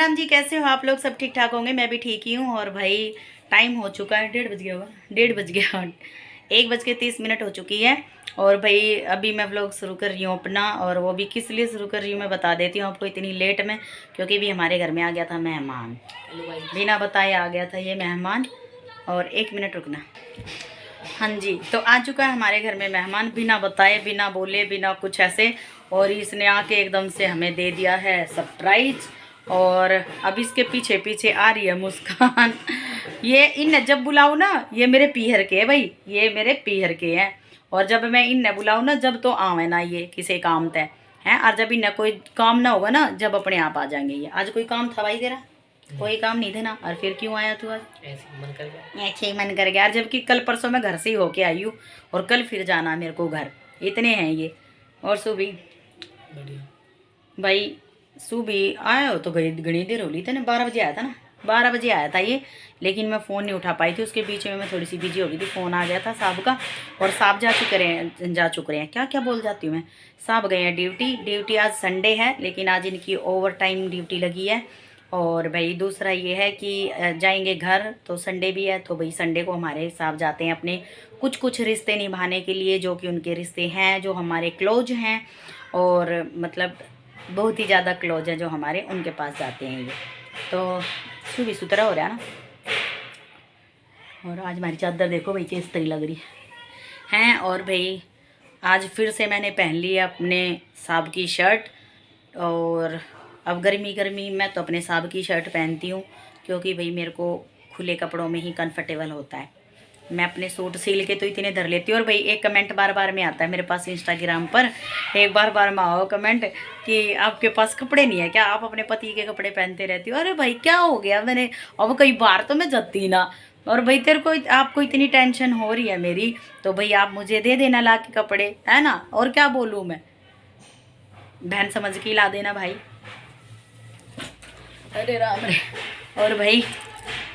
राम जी, कैसे हो आप लोग? सब ठीक ठाक होंगे, मैं भी ठीक ही हूँ। और भाई टाइम हो चुका है, 1:30 बज गया होगा, 1:30 बज गया, 1:30 हो चुकी है। और भाई अभी मैं व्लॉग शुरू कर रही हूँ अपना, और वो भी किस लिए शुरू कर रही हूँ मैं बता देती हूँ आपको इतनी लेट में, क्योंकि भी हमारे घर में आ गया था मेहमान। बिना बताए आ गया था ये मेहमान। और 1 मिनट रुकना। हाँ जी, तो आ चुका है हमारे घर में मेहमान, बिना बताए, बिना बोले, बिना कुछ ऐसे। और इसने आके एकदम से हमें दे दिया है सरप्राइज। और अब इसके पीछे पीछे आ रही है मुस्कान। ये इन जब बुलाऊँ ना, ये मेरे पीहर के है भाई, ये मेरे पीहर के हैं। और जब मैं इन बुलाऊँ ना, जब तो आवे ना ये किसी काम तय हैं। और जब इन कोई काम ना होगा ना, जब अपने आप आ जाएंगे ये। आज कोई काम था भाई तेरा? कोई काम नहीं थे ना। और फिर क्यों आया तू आज? ऐसे ही मन कर गया। जबकि कल परसों मैं घर से ही होके आई हूँ, और कल फिर जाना मेरे को घर। इतने हैं ये। और सुबह भाई, सुबह आया हो तो गई घनी देर हो ली थी ना, 12 बजे आया था ना, 12 बजे आया था ये। लेकिन मैं फ़ोन नहीं उठा पाई थी, उसके बीच में मैं थोड़ी सी बिजी हो गई थी। फ़ोन आ गया था साहब का, और साहब जा चुके हैं, क्या क्या बोल जाती हूँ मैं। साहब गए हैं ड्यूटी। आज संडे है, लेकिन आज इनकी ओवर टाइम ड्यूटी लगी है। और भाई दूसरा ये है कि जाएंगे घर, तो संडे भी है, तो भाई संडे को हमारे साहब जाते हैं अपने कुछ रिश्ते निभाने के लिए, जो कि उनके रिश्ते हैं, जो हमारे क्लोज हैं। और मतलब बहुत ही ज़्यादा क्लोज है जो हमारे, उनके पास जाते हैं ये। तो सुबह सुतरा हो रहा है ना। और आज हमारी चादर देखो भाई किस तरह लग रही है। और भाई आज फिर से मैंने पहन ली अपने साहब की शर्ट। और अब गर्मी मैं तो अपने साहब की शर्ट पहनती हूँ, क्योंकि भाई मेरे को खुले कपड़ों में ही कंफर्टेबल होता है। मैं अपने सूट सिल के तो इतने धर लेती हूँ। और भाई एक कमेंट बार बार में आता है मेरे पास इंस्टाग्राम पर, एक बार में आओ कमेंट कि आपके पास कपड़े नहीं है क्या, आप अपने पति के कपड़े पहनते रहती हो। अरे भाई क्या हो गया, मैंने अब कई बार तो मैं जाती ना। और भाई तेरे को, आपको इतनी टेंशन हो रही है मेरी, तो भाई आप मुझे दे देना ला के कपड़े, है ना। और क्या बोलूँ मैं, बहन समझ के ला देना भाई। अरे राम रे। और भाई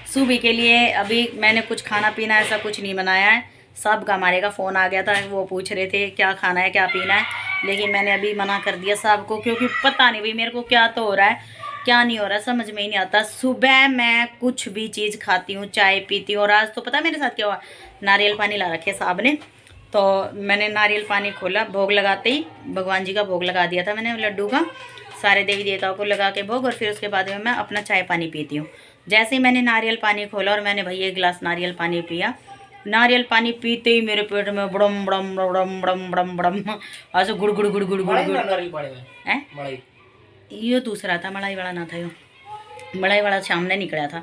सुबह के लिए अभी मैंने कुछ खाना पीना ऐसा कुछ नहीं बनाया है। सब का हमारे का फ़ोन आ गया था, वो पूछ रहे थे क्या खाना है क्या पीना है, लेकिन मैंने अभी मना कर दिया साहब को, क्योंकि पता नहीं भाई मेरे को क्या तो हो रहा है, क्या नहीं हो रहा, समझ में ही नहीं आता। सुबह मैं कुछ भी चीज़ खाती हूँ, चाय पीती हूँ। और आज तो पता है मेरे साथ क्या हुआ, नारियल पानी ला रखे साहब ने, तो मैंने नारियल पानी खोला, भोग लगाते ही भगवान जी का भोग लगा दिया था मैंने, लड्डू का, सारे देवी देवताओं को लगा के भोग। और फिर उसके बाद में मैं अपना चाय पानी पीती हूँ। जैसे ही मैंने नारियल पानी खोला और मैंने भाई 1 गिलास नारियल पानी पिया, नारियल पानी पीते ही मेरे पेट में बड़म बड़म बड़म बड़म बड़म बड़म ऐसे गुड़ गुड़ गुड़ गुड़ गुड़ गुड़ है। ये दूसरा था, मलाई वाला ना था, यो मलाई वाला सामने निकला था।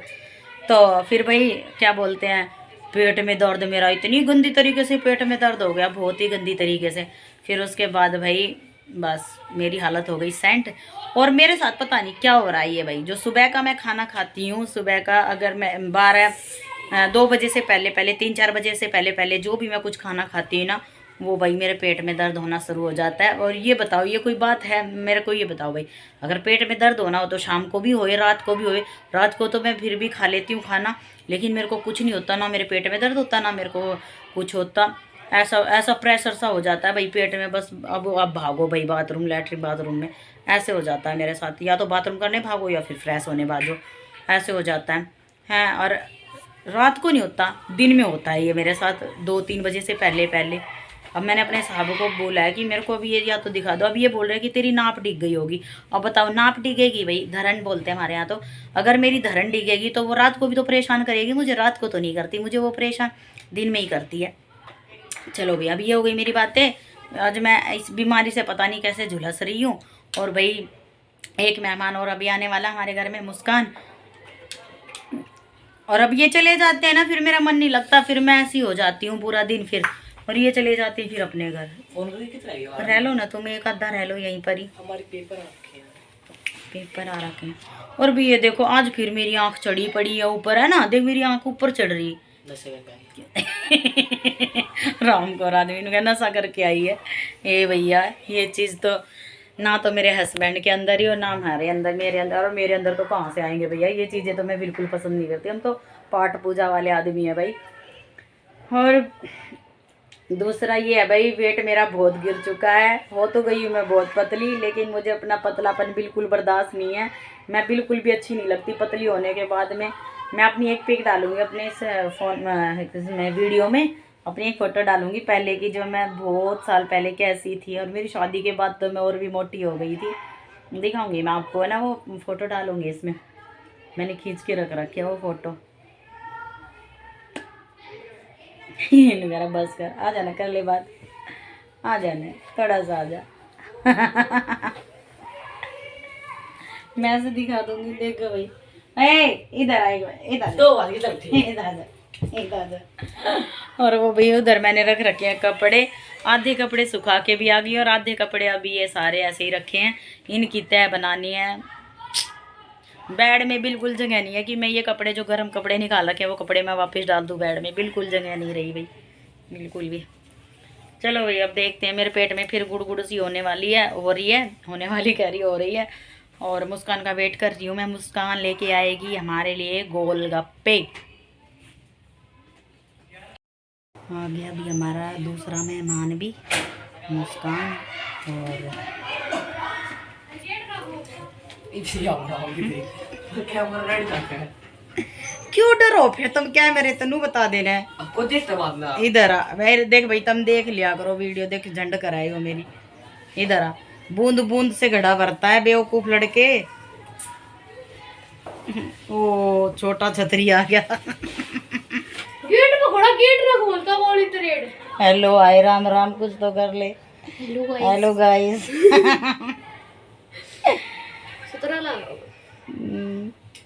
तो फिर भाई क्या बोलते हैं, पेट में दर्द मेरा इतनी गंदी तरीके से पेट में दर्द हो गया, बहुत ही गंदी तरीके से। फिर उसके बाद भाई बस मेरी हालत हो गई सेंट। और मेरे साथ पता नहीं क्या हो रहा है ये भाई, जो सुबह का मैं खाना खाती हूँ, सुबह का अगर मैं 2 बजे से पहले 3-4 बजे से पहले जो भी मैं कुछ खाना खाती हूँ ना, वो भाई मेरे पेट में दर्द होना शुरू हो जाता है। और ये बताओ ये कोई बात है? मेरे को ये बताओ भाई, अगर पेट में दर्द होना हो तो शाम को भी होए, रात को भी होए। रात को तो मैं फिर भी खा लेती हूँ खाना, लेकिन मेरे को कुछ नहीं होता, ना मेरे पेट में दर्द होता, ना मेरे को कुछ होता। ऐसा प्रेशर सा हो जाता है भाई पेट में, बस अब भागो भाई बाथरूम, लैट्रिन बाथरूम में। ऐसे हो जाता है मेरे साथ, या तो बाथरूम करने भागो या फिर फ्रेश होने भागो, ऐसे हो जाता है। और रात को नहीं होता, दिन में होता है ये मेरे साथ, 2-3 बजे से पहले। अब मैंने अपने साहब को बोला है कि मेरे को अभी ये या तो दिखा दो। अब ये बोल रहे हैं कि तेरी नाप डिग गई होगी। अब बताओ, नाप डिगेगी भाई, धरन बोलते हैं हमारे यहाँ तो। अगर मेरी धरन डिगेगी तो वो रात को भी तो परेशान करेगी मुझे, रात को तो नहीं करती मुझे वो परेशान, दिन में ही करती है। चलो भाई, अब ये हो गई मेरी बातें। आज मैं इस बीमारी से पता नहीं कैसे झुलस रही हूँ। और भाई एक मेहमान और अभी आने वाला हमारे घर में, मुस्कान। और अब ये चले जाते हैं ना, फिर मेरा मन नहीं लगता, फिर मैं ऐसी हो जाती हूँ पूरा दिन फिर। और ये चले जाते हैं फिर अपने घर। रह लो ना तुम, एक आधा रह लो यहीं पर ही, हमारे पेपर आ रखे हैं। और भी ये देखो, आज फिर मेरी आंख चढ़ी पड़ी है ऊपर, है ना, देख मेरी आंख ऊपर चढ़ रही। राम को आदमी ने नशा करके आई है ये भैया। ये चीज़ तो ना तो मेरे हस्बैंड के अंदर ही, और ना हमारे अंदर, मेरे अंदर। और मेरे अंदर तो कहाँ से आएंगे भैया, ये चीज़ें तो मैं बिल्कुल पसंद नहीं करती। हम तो पाठ पूजा वाले आदमी है भाई। और दूसरा ये है भाई, वेट मेरा बहुत गिर चुका है। हो तो गई हूँ मैं बहुत पतली, लेकिन मुझे अपना पतलापन बिल्कुल बर्दाश्त नहीं है। मैं बिल्कुल भी अच्छी नहीं लगती पतली होने के बाद में। मैं अपनी एक पिक डालूंगी अपने इस फोन में, वीडियो में अपनी एक फ़ोटो डालूंगी पहले की, जो मैं बहुत साल पहले कैसी थी। और मेरी शादी के बाद तो मैं और भी मोटी हो गई थी। दिखाऊंगी मैं आपको, है ना, वो फ़ोटो डालूंगी इसमें। मैंने खींच के रख रखी है वो फ़ोटो। मेरा बस कर, आ जाना, कर ले बात, आ जाने थोड़ा सा आ जा। मैं से दिखा दूंगी, देखो भाई। ए इधर आएगा, इधर दो बार इधर इधर। और वो भाई उधर मैंने रख रखे हैं कपड़े। आधे कपड़े सुखा के भी आ गई और आधे कपड़े अभी ये सारे ऐसे ही रखे हैं। इनकी तह बनानी है। बेड में बिल्कुल जगह नहीं है कि मैं ये कपड़े जो गर्म कपड़े निकाल रखे हैं वो कपड़े मैं वापस डाल दूँ बेड में। बिल्कुल जगह नहीं रही भाई, बिल्कुल भी। चलो भाई अब देखते हैं। मेरे पेट में फिर गुड़ गुड़ सी होने वाली है, हो रही है, होने वाली कह रही हो रही है। और मुस्कान का वेट कर रही हूँ मैं। मुस्कान लेके आएगी हमारे लिए गोलगप्पे। आ गया अभी हमारा दूसरा मेहमान भी, मुस्कान। और क्यों डरो फिर तुम, क्या मेरे तनु बता देना है आपको। इधर आ भाई, देख भाई तुम देख लिया करो वीडियो, देख झंड कराई हो मेरी। इधर आ, बूंद बूंद से घड़ा भरता है बेवकूफ लड़के। ओ छोटा छतरी आ गया। गेट पकड़ा, गेट ना खोलता बोली तरेड़। हेलो आए, राम राम कुछ तो कर ले। Hello guys.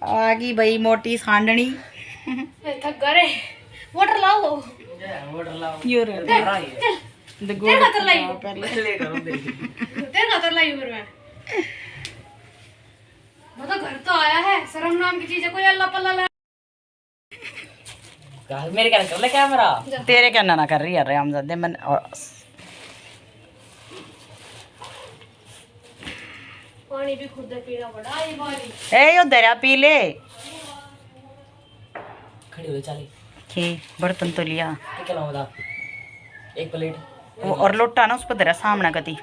आ गई भाई मोटी सांडनी। थक गए, वाटर लाओ। यो रे द गुड मतलब घर तो आया है, शर्म नाम की चीज है, कोई अल्लाह पल्ला मेरे क्या कर ले कैमरा, तेरे क्या ना कर रही है रामजादे मन। और पानी भी खुद पीना पड़ा ये बारी। ए यो दरिया पी ले। खड़ी हो चली के बर्तन तो लिया, क्या बता, एक प्लेट वो और लोटा ना उस पर दरिया सामने कती।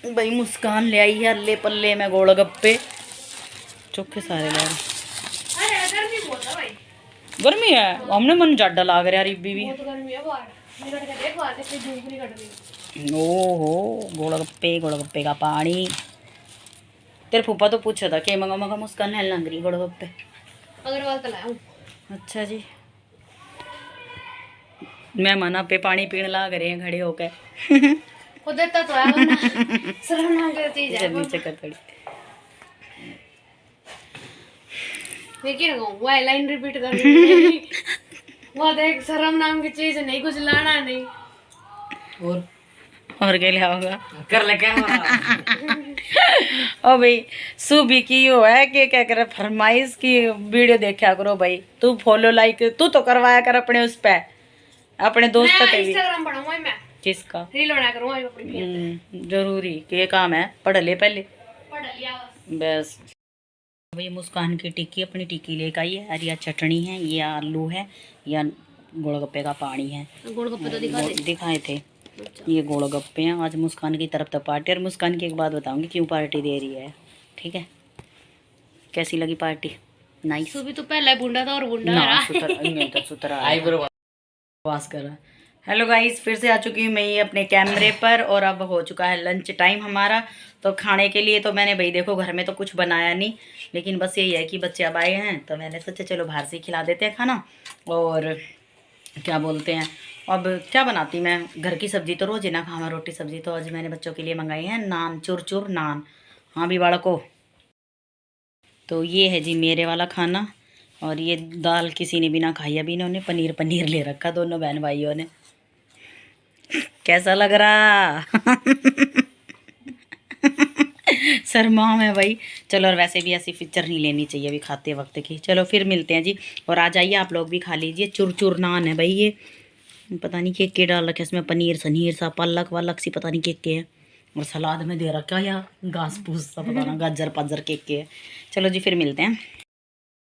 भाई मुस्कान ले आई है अल्ले पल्ले में गोलगप्पे चोखे सारे लाए। अरे गर्मी बहुत है भाई, गर्मी है, हमने मन जाडा लाग रहा यार बीबी। बहुत गर्मी है बाहर, निकल के देख बाहर कितनी धूप निकल रही है। ओहो गोलगप्पे, गोलगप्पे का पानी। तेरे फूफा तो पूछा था कि मंगा मंगा मुस्कान है लग रही गोलगप्पे। अग्रवाल तो लाया हूँ। अच्छा जी, मैं मना पे पानी पीने लाग रहे हैं खड़े होकर। खुद देता तो है वरना शर्म नाम की चीज है। नीचे कर थोड़ी। मैं क्या कहूँ, वो लाइन रिपीट कर रही है। वो देख, शर्म नाम की चीज नहीं, कुछ लाना नहीं। और क्या लिया होगा कर ले क्या ओ भाई सुबह की यो है कि क्या करे फरमाइश की वीडियो देखा करो भाई। तू फॉलो लाइक तू तो करवाया कर अपने उस पे, अपने दोस्त पे भी। इंस्टाग्राम बनाऊंगा मैं, किसका रील बना करूंगा अपनी। जरूरी के काम है, पढ़ ले पहले पढ़ लिया बस। भाई मुस्कान की टिक्की अपनी टिक्की लेकर आई है। और यह चटनी है, ये आलू है, या गोलगप्पे का पानी है। गोलगप्पे तो दिखा दे। दिखाए थे ये गोलगप्पे हैं। आज मुस्कान की तरफ तो पार्टी, और मुस्कान की एक बात बताऊंगी क्यों पार्टी दे रही है, ठीक है। कैसी लगी पार्टी? नाइस। सुबह तो पहले बुंडा था और बुंडा ना रहा। सुतरा आईब्रो पास कर रहा। हेलो गाइस, फिर से आ चुकी हूँ मैं ये अपने कैमरे पर। और अब हो चुका है लंच टाइम हमारा। तो खाने के लिए तो मैंने भाई देखो घर में तो कुछ बनाया नहीं, लेकिन बस यही है कि बच्चे अब आए हैं तो मैंने सोचा चलो बाहर से खिला देते हैं खाना। और क्या बोलते हैं, अब क्या बनाती मैं, घर की सब्जी तो रोज़ ही ना खावा रोटी सब्जी। तो आज मैंने बच्चों के लिए मंगाई है नान, चुर नान। हाँ भी बालको, तो ये है जी मेरे वाला खाना। और ये दाल किसी ने भी ना खाई अभी, इन्होंने पनीर ले रखा दोनों बहन भाइयों ने। कैसा लग रहा? शर्मा है भाई। चलो, और वैसे भी ऐसी पिक्चर नहीं लेनी चाहिए अभी खाते वक्त की। चलो फिर मिलते हैं जी, और आ जाइए आप लोग भी खा लीजिए। चुर नान है भाई, ये पता नहीं के डाल रखे इसमें, पनीर सनीर सा पालक वालक सी पता नहीं के है। और सलाद में दे रखा या घास फूस सा पता ना, गाजर पाजर के है। चलो जी फिर मिलते हैं।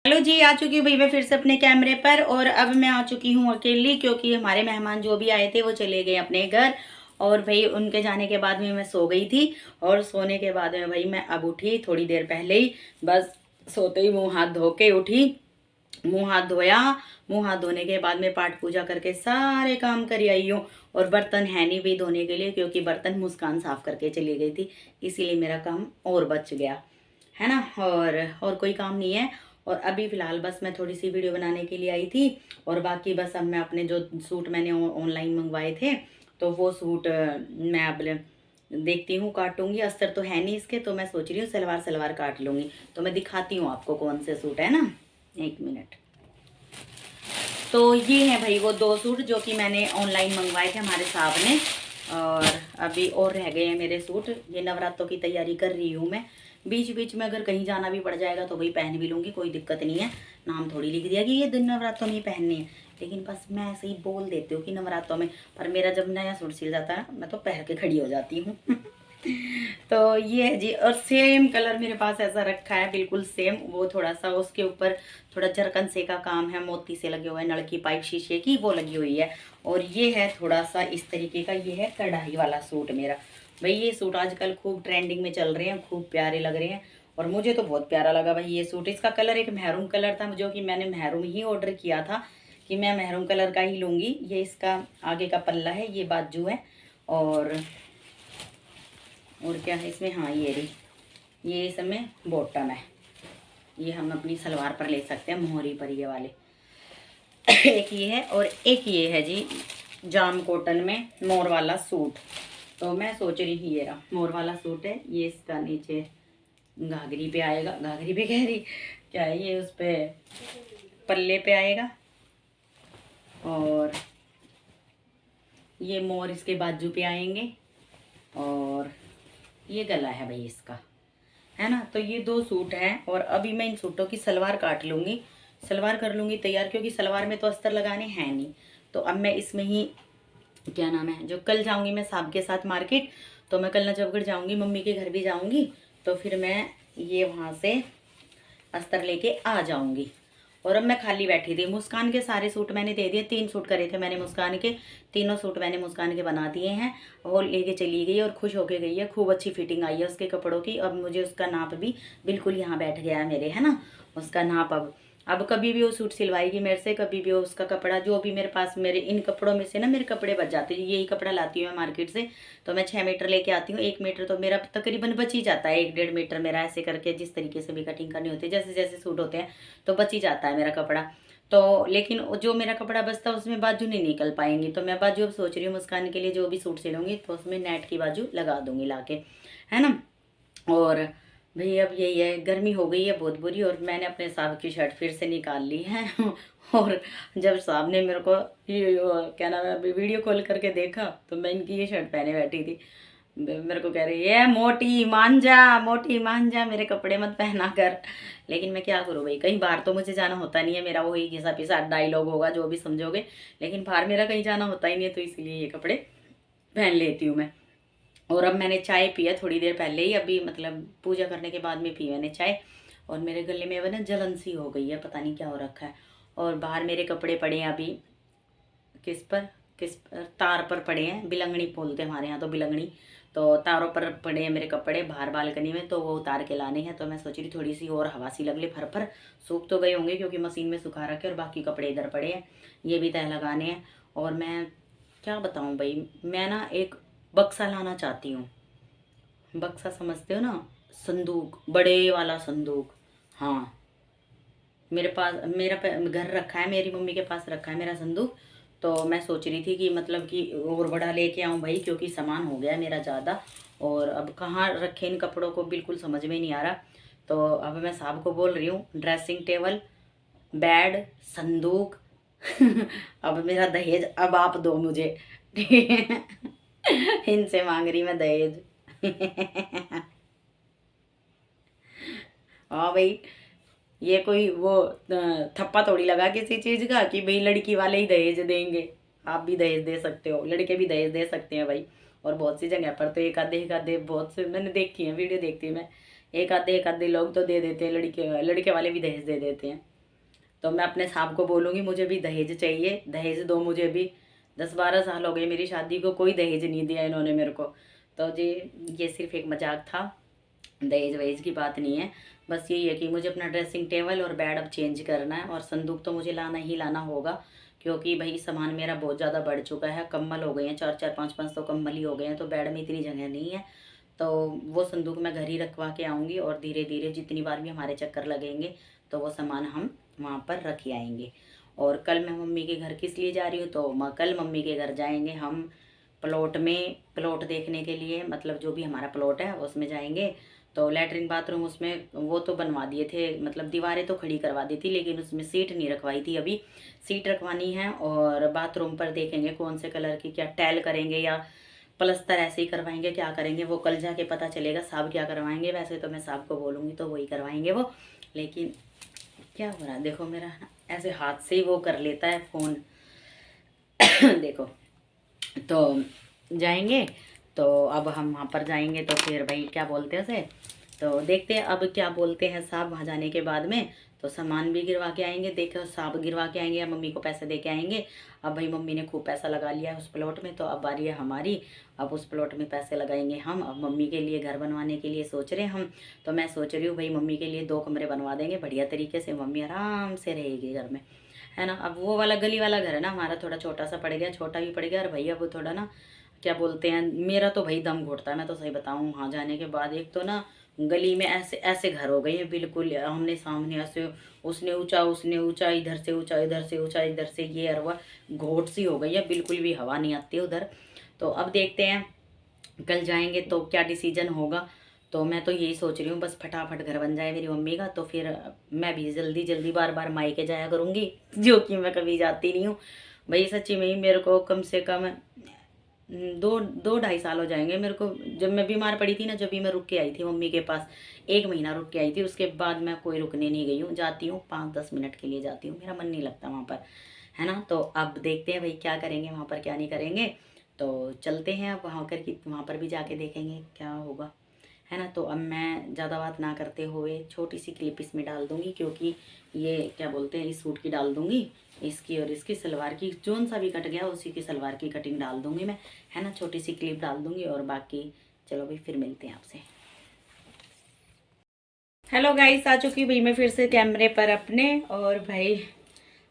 हेलो जी, आ चुकी हूँ भाई मैं फिर से अपने कैमरे पर। और अब मैं आ चुकी हूँ अकेली, क्योंकि हमारे मेहमान जो भी आए थे वो चले गए अपने घर। और भाई उनके जाने के बाद में मैं सो गई थी। और सोने के बाद में भाई मैं अब उठी थोड़ी देर पहले ही, बस सोते ही मुंह हाथ धो के उठी। मुंह हाथ धोया, मुंह हाथ धोने के बाद में पाठ पूजा करके सारे काम कर आई हूँ। और बर्तन है नहीं भी धोने के लिए, क्योंकि बर्तन मुस्कान साफ करके चली गई थी, इसीलिए मेरा काम और बच गया है ना। और कोई काम नहीं है। और अभी फ़िलहाल बस मैं थोड़ी सी वीडियो बनाने के लिए आई थी। और बाकी बस अब मैं अपने जो सूट मैंने ऑनलाइन मंगवाए थे, तो वो सूट मैं अब देखती हूँ, काटूंगी। अस्तर तो है नहीं इसके, तो मैं सोच रही हूँ सलवार सलवार काट लूँगी। तो मैं दिखाती हूँ आपको कौन से सूट है ना, 1 मिनट। तो ये हैं भाई वो 2 सूट जो कि मैंने ऑनलाइन मंगवाए थे हमारे साहब ने। और अभी और रह गए हैं मेरे सूट। ये नवरात्रों की तैयारी कर रही हूँ मैं। बीच बीच में अगर कहीं जाना भी पड़ जाएगा तो भाई पहन भी लूँगी, कोई दिक्कत नहीं है। नाम थोड़ी लिख दिया कि ये दिन नवरात्रों में ही पहननी है, लेकिन बस मैं ऐसे ही बोल देती हूँ कि नवरात्रों में। पर मेरा जब नया सूट सिल जाता है मैं तो पहन के खड़ी हो जाती हूँ। तो ये है जी। और सेम कलर मेरे पास ऐसा रखा है, बिल्कुल सेम। वो थोड़ा सा उसके ऊपर थोड़ा जरकन से का काम है, मोती से लगे हुए हैं, नल की पाइप शीशे की वो लगी हुई है। और ये है थोड़ा सा इस तरीके का, ये है कढ़ाई वाला सूट मेरा। भाई ये सूट आजकल खूब ट्रेंडिंग में चल रहे हैं, खूब प्यारे लग रहे हैं। और मुझे तो बहुत प्यारा लगा भाई ये सूट। इसका कलर एक महरून कलर था, जो कि मैंने महरून ही ऑर्डर किया था कि मैं महरून कलर का ही लूँगी। ये इसका आगे का पल्ला है, ये बाजू है। और क्या है इसमें, हाँ ये रही, ये इसमें बॉटम है। ये हम अपनी सलवार पर ले सकते हैं, मोहरी पर ये वाले। एक ये है और एक ये है जी जाम कॉटन में मोर वाला सूट। तो मैं सोच रही हूँ ये रहा मोर वाला सूट है, ये इसका नीचे घाघरी पे आएगा, घाघरी पे कह रही क्या है ये, उस पे पल्ले पे आएगा। और ये मोर इसके बाजू पे आएंगे। और ये गला है भाई इसका, है ना। तो ये 2 सूट हैं। और अभी मैं इन सूटों की सलवार काट लूँगी, सलवार कर लूँगी तैयार, क्योंकि सलवार में तो अस्तर लगाने हैं नहीं। तो अब मैं इसमें ही क्या नाम है, जो कल जाऊँगी मैं साहब के साथ मार्केट, तो मैं कल नजफगढ़ जाऊँगी, मम्मी के घर भी जाऊँगी। तो फिर मैं ये वहाँ से अस्तर लेके आ जाऊँगी। और अब मैं खाली बैठी थी। मुस्कान के सारे सूट मैंने दे दिए, 3 सूट करे थे मैंने मुस्कान के, तीनों सूट मैंने मुस्कान के बना दिए हैं। वो लेके चली गई और खुश होके गई है, खूब अच्छी फिटिंग आई है उसके कपड़ों की। अब मुझे उसका नाप भी बिल्कुल यहाँ बैठ गया है मेरे, है ना, उसका नाप। अब कभी भी वो सूट सिलवाएगी मेरे से, कभी भी उसका कपड़ा जो भी मेरे पास, मेरे इन कपड़ों में से ना मेरे कपड़े बच जाते हैं। यही कपड़ा लाती हूँ मैं मार्केट से, तो मैं 6 मीटर लेके आती हूँ। 1 मीटर तो मेरा तकरीबन बच ही जाता है, 1-1.5 मीटर मेरा ऐसे करके, जिस तरीके से भी कटिंग करनी होती है, जैसे जैसे सूट होते हैं तो बच ही जाता है मेरा कपड़ा। तो लेकिन जो मेरा कपड़ा बचता है उसमें बाजू नहीं निकल पाएंगी, तो मैं बाजू अब सोच रही हूँ मुस्कान के लिए जो भी सूट सिलूँगी तो उसमें नेट की बाजू लगा दूँगी ला के, है ना। और भाई अब यही है, गर्मी हो गई है बहुत बुरी। और मैंने अपने साहब की शर्ट फिर से निकाल ली है। और जब साहब ने मेरे को ये क्या नाम है वीडियो कॉल करके देखा, तो मैं इनकी ये शर्ट पहने बैठी थी। मेरे को कह रही है मोटी मांझा, मोटी मांझा, मेरे कपड़े मत पहना कर। लेकिन मैं क्या करूँ भाई, कहीं बाहर तो मुझे जाना होता नहीं है, मेरा वही घिसा पिसा डायलॉग होगा जो भी समझोगे। लेकिन बाहर मेरा कहीं जाना होता ही नहीं है, तो इसलिए ये कपड़े पहन लेती हूँ मैं। और अब मैंने चाय पिया थोड़ी देर पहले ही, अभी मतलब पूजा करने के बाद में पी मैंने चाय। और मेरे गले में ना जलन सी हो गई है, पता नहीं क्या हो रखा है। और बाहर मेरे कपड़े पड़े हैं अभी, किस पर तार पर पड़े हैं, बिलंगनी बोलते हैं हमारे यहाँ तो, बिलंगनी। तो तारों पर पड़े हैं मेरे कपड़े बाहर बालकनी में, तो वो उतार के लाने हैं। तो मैं सोच रही थोड़ी सी और हवा सी लग ले, फर फर सूख तो गए होंगे क्योंकि मशीन में सुखा रखे, और बाकी कपड़े इधर पड़े हैं, ये भी तय लगाने हैं। और मैं क्या बताऊँ भाई, मैं ना एक बक्सा लाना चाहती हूँ। बक्सा समझते हो ना, संदूक, बड़े वाला संदूक। हाँ, मेरे पास मेरा घर रखा है, मेरी मम्मी के पास रखा है मेरा संदूक। तो मैं सोच रही थी कि मतलब कि और बड़ा लेके आऊँ भाई, क्योंकि सामान हो गया मेरा ज़्यादा। और अब कहाँ रखे इन कपड़ों को बिल्कुल समझ में नहीं आ रहा। तो अब मैं साहब को बोल रही हूँ ड्रेसिंग टेबल, बेड, संदूक। अब मेरा दहेज अब आप दो मुझे। इनसे मांग रही मैं दहेज। हाँ भाई, ये कोई वो थप्पा थोड़ी लगा किसी चीज़ का कि भाई लड़की वाले ही दहेज देंगे। आप भी दहेज दे सकते हो, लड़के भी दहेज दे सकते हैं भाई। और बहुत सी जगह पर तो एक आधे बहुत से मैंने देखी है, वीडियो देखती हूँ मैं, एक आधे लोग तो दे देते हैं, लड़के वाले भी दहेज दे देते हैं। तो मैं अपने साहब को बोलूँगी मुझे भी दहेज चाहिए, दहेज दो मुझे भी। 10-12 साल हो गए मेरी शादी को, कोई दहेज नहीं दिया इन्होंने मेरे को। तो जी ये सिर्फ एक मजाक था, दहेज वहेज की बात नहीं है। बस यही है कि मुझे अपना ड्रेसिंग टेबल और बेड अब चेंज करना है, और संदूक तो मुझे लाना ही लाना होगा, क्योंकि भाई सामान मेरा बहुत ज़्यादा बढ़ चुका है। कम्बल हो गए हैं 4-4 5-5 तो कम्बल ही हो गए हैं, तो बेड में इतनी जगह नहीं है। तो वो संदूक मैं घर ही रखवा के आऊँगी, और धीरे धीरे जितनी बार भी हमारे चक्कर लगेंगे तो वो सामान हम वहाँ पर रख आएंगे। और कल मैं मम्मी के घर किस लिए जा रही हूँ, तो कल मम्मी के घर जाएंगे हम प्लॉट में, प्लॉट देखने के लिए, मतलब जो भी हमारा प्लॉट है उसमें जाएंगे। तो लेटरिन बाथरूम उसमें वो तो बनवा दिए थे, मतलब दीवारें तो खड़ी करवा दी थी, लेकिन उसमें सीट नहीं रखवाई थी, अभी सीट रखवानी है। और बाथरूम पर देखेंगे कौन से कलर की, क्या टाइल करेंगे या प्लस्तर ऐसे ही करवाएंगे, क्या करेंगे वो कल जाके पता चलेगा। साहब क्या करवाएंगे, वैसे तो मैं साहब को बोलूँगी तो वही करवाएंगे वो। लेकिन क्या हो रहा है देखो, मेरा ऐसे हाथ से ही वो कर लेता है फ़ोन देखो। तो जाएंगे, तो अब हम वहाँ पर जाएंगे तो फिर भाई क्या बोलते हैं उसे, तो देखते हैं अब क्या बोलते हैं साहब वहाँ जाने के बाद में। तो सामान भी गिरवा के आएंगे, देखो साहब गिरवा के आएंगे या मम्मी को पैसे दे के आएंगे। अब भाई मम्मी ने खूब पैसा लगा लिया है उस प्लॉट में, तो अब बारी है हमारी, अब उस प्लॉट में पैसे लगाएंगे हम। अब मम्मी के लिए घर बनवाने के लिए सोच रहे हैं हम। तो मैं सोच रही हूँ भाई मम्मी के लिए 2 कमरे बनवा देंगे बढ़िया तरीके से, मम्मी आराम से रहेगी घर में, है ना। अब वो वाला गली वाला घर है ना हमारा, थोड़ा छोटा सा पड़ गया, छोटा भी पड़ गया, और भैया वो थोड़ा ना क्या बोलते हैं, मेरा तो भाई दम घुटता है, मैं तो सही बताऊँ वहाँ जाने के बाद। एक तो ना गली में ऐसे ऐसे घर हो गए हैं बिल्कुल आमने सामने, ऐसे उसने ऊंचा, इधर से ऊंचा, इधर से ऊंचा, इधर से ये अरवा घोट सी हो गई है, बिल्कुल भी हवा नहीं आती है उधर। तो अब देखते हैं कल जाएंगे तो क्या डिसीजन होगा। तो मैं तो यही सोच रही हूँ बस फटाफट घर बन जाए मेरी मम्मी का, तो फिर मैं भी जल्दी जल्दी बार बार मायके जाया करूँगी, जो कि मैं कभी जाती नहीं हूँ। भाई सच्ची में ही मेरे को कम से कम 2-2.5 साल हो जाएंगे मेरे को। जब मैं बीमार पड़ी थी ना, जब भी मैं रुक के आई थी मम्मी के पास, 1 महीना रुक के आई थी, उसके बाद मैं कोई रुकने नहीं गई हूँ। जाती हूँ 5-10 मिनट के लिए जाती हूँ, मेरा मन नहीं लगता वहाँ पर, है ना। तो अब देखते हैं भाई क्या करेंगे वहाँ पर, क्या नहीं करेंगे। तो चलते हैं अब वहाँ कर कि वहाँ पर भी जाके देखेंगे क्या होगा, है ना। तो अब मैं ज़्यादा बात ना करते हुए छोटी सी क्लिप इसमें डाल दूँगी, क्योंकि ये क्या बोलते हैं इस सूट की डाल दूँगी, इसकी और इसकी सलवार की जोन सा भी कट गया उसी की सलवार की कटिंग डाल दूँगी मैं, है ना। छोटी सी क्लिप डाल दूँगी, और बाकी चलो भाई फिर मिलते हैं आपसे। हेलो गाइस, आ चुकी भाई मैं फिर से कैमरे पर अपने, और भाई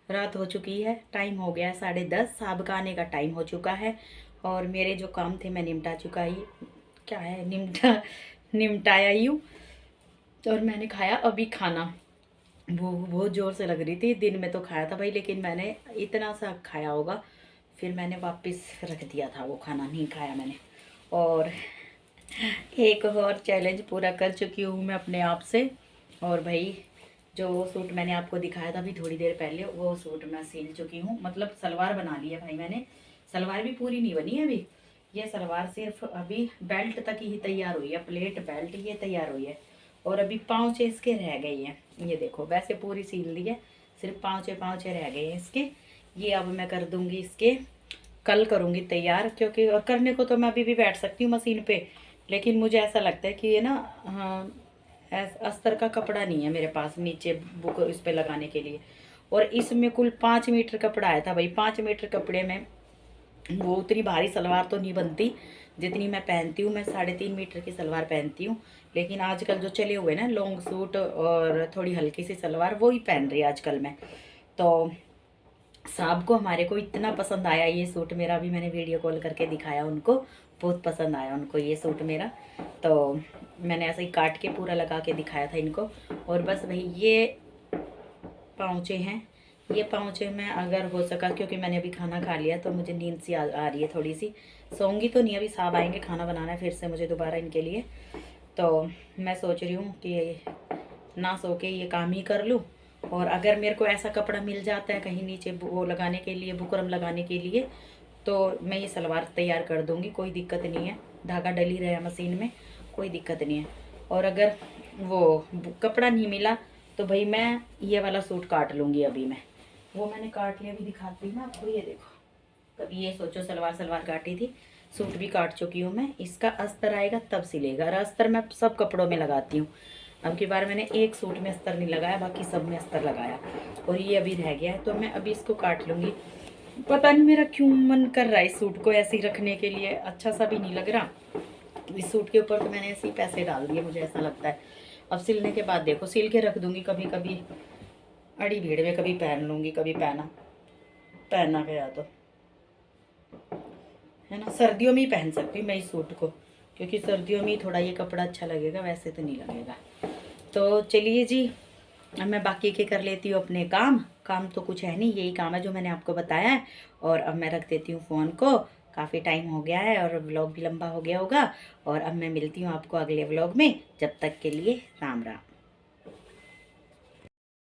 रात हो चुकी है, टाइम हो गया 10:30, साहब का आने का टाइम हो चुका है, और मेरे जो काम थे मैं निपटा चुका ही, क्या है निपटाया ही हूँ। और मैंने खाया अभी खाना, भूख बहुत ज़ोर से लग रही थी, दिन में तो खाया था भाई, लेकिन मैंने इतना सा खाया होगा, फिर मैंने वापस रख दिया था, वो खाना नहीं खाया मैंने। और एक और चैलेंज पूरा कर चुकी हूँ मैं अपने आप से। और भाई जो वो सूट मैंने आपको दिखाया था अभी थोड़ी देर पहले, वो सूट मैं सिल चुकी हूँ, मतलब सलवार बना ली है भाई मैंने। सलवार भी पूरी नहीं बनी है अभी, ये सलवार सिर्फ अभी बेल्ट तक ही तैयार हुई है, प्लेट बेल्ट ये तैयार हुई है, और अभी पाँचे इसके रह गई हैं। ये देखो वैसे पूरी सील दी है, सिर्फ पाँचे रह गए हैं इसके। ये अब मैं कर दूँगी इसके, कल करूँगी तैयार, क्योंकि और करने को तो मैं अभी भी बैठ सकती हूँ मशीन पे, लेकिन मुझे ऐसा लगता है कि ये ना हाँ, अस्तर का कपड़ा नहीं है मेरे पास नीचे बुक इस पे लगाने के लिए। और इसमें कुल 5 मीटर कपड़ा आया था भाई, 5 मीटर कपड़े में वो उतनी भारी सलवार तो नहीं बनती जितनी मैं पहनती हूँ। मैं 3.5 मीटर की सलवार पहनती हूँ, लेकिन आजकल जो चले हुए ना लॉन्ग सूट और थोड़ी हल्की सी सलवार, वो ही पहन रही है आजकल मैं। तो साहब को हमारे को इतना पसंद आया ये सूट मेरा, अभी मैंने वीडियो कॉल करके दिखाया उनको, बहुत पसंद आया उनको ये सूट मेरा। तो मैंने ऐसे ही काट के पूरा लगा के दिखाया था इनको। और बस भाई ये पाँचे हैं, ये पाँचे में अगर हो सका, क्योंकि मैंने अभी खाना खा लिया तो मुझे नींद सी आ रही है थोड़ी सी, सोऊंगी तो नहीं, अभी साहब आएंगे खाना बनाना है फिर से मुझे दोबारा इनके लिए। तो मैं सोच रही हूँ कि ना सो के ये काम ही कर लूँ। और अगर मेरे को ऐसा कपड़ा मिल जाता है कहीं नीचे वो लगाने के लिए, बुकरम लगाने के लिए, तो मैं ये सलवार तैयार कर दूँगी, कोई दिक्कत नहीं है, धागा डली रहे मशीन में, कोई दिक्कत नहीं है। और अगर वो कपड़ा नहीं मिला तो भाई मैं ये वाला सूट काट लूँगी, अभी मैं वो मैंने काट लिया, अभी दिखाती हूँ ना आपको, ये देखो। कभी ये सोचो सलवार काटी थी, सूट भी काट चुकी हूँ मैं। इसका अस्तर आएगा तब सिलेगा, और अस्तर मैं सब कपड़ों में लगाती हूँ, अब की बार मैंने एक सूट में अस्तर नहीं लगाया, बाकी सब में अस्तर लगाया। और ये अभी रह गया है तो मैं अभी इसको काट लूँगी। पता नहीं मेरा क्यों मन कर रहा है इस सूट को ऐसे ही रखने के लिए, अच्छा सा भी नहीं लग रहा। इस सूट के ऊपर तो मैंने ऐसे ही पैसे डाल दिए, मुझे ऐसा लगता है। अब सिलने के बाद देखो, सिल के रख दूँगी, कभी कभी अड़ी भीड़ में कभी पहन लूँगी, कभी पहना गया तो, है ना। सर्दियों में ही पहन सकती हूँ मैं इस सूट को, क्योंकि सर्दियों में ही थोड़ा ये कपड़ा अच्छा लगेगा, वैसे तो नहीं लगेगा। तो चलिए जी, अब मैं बाकी के कर लेती हूँ अपने काम तो कुछ है नहीं, यही काम है जो मैंने आपको बताया है। और अब मैं रख देती हूँ फ़ोन को, काफ़ी टाइम हो गया है और व्लॉग भी लंबा हो गया होगा। और अब मैं मिलती हूँ आपको अगले व्लॉग में, जब तक के लिए राम राम।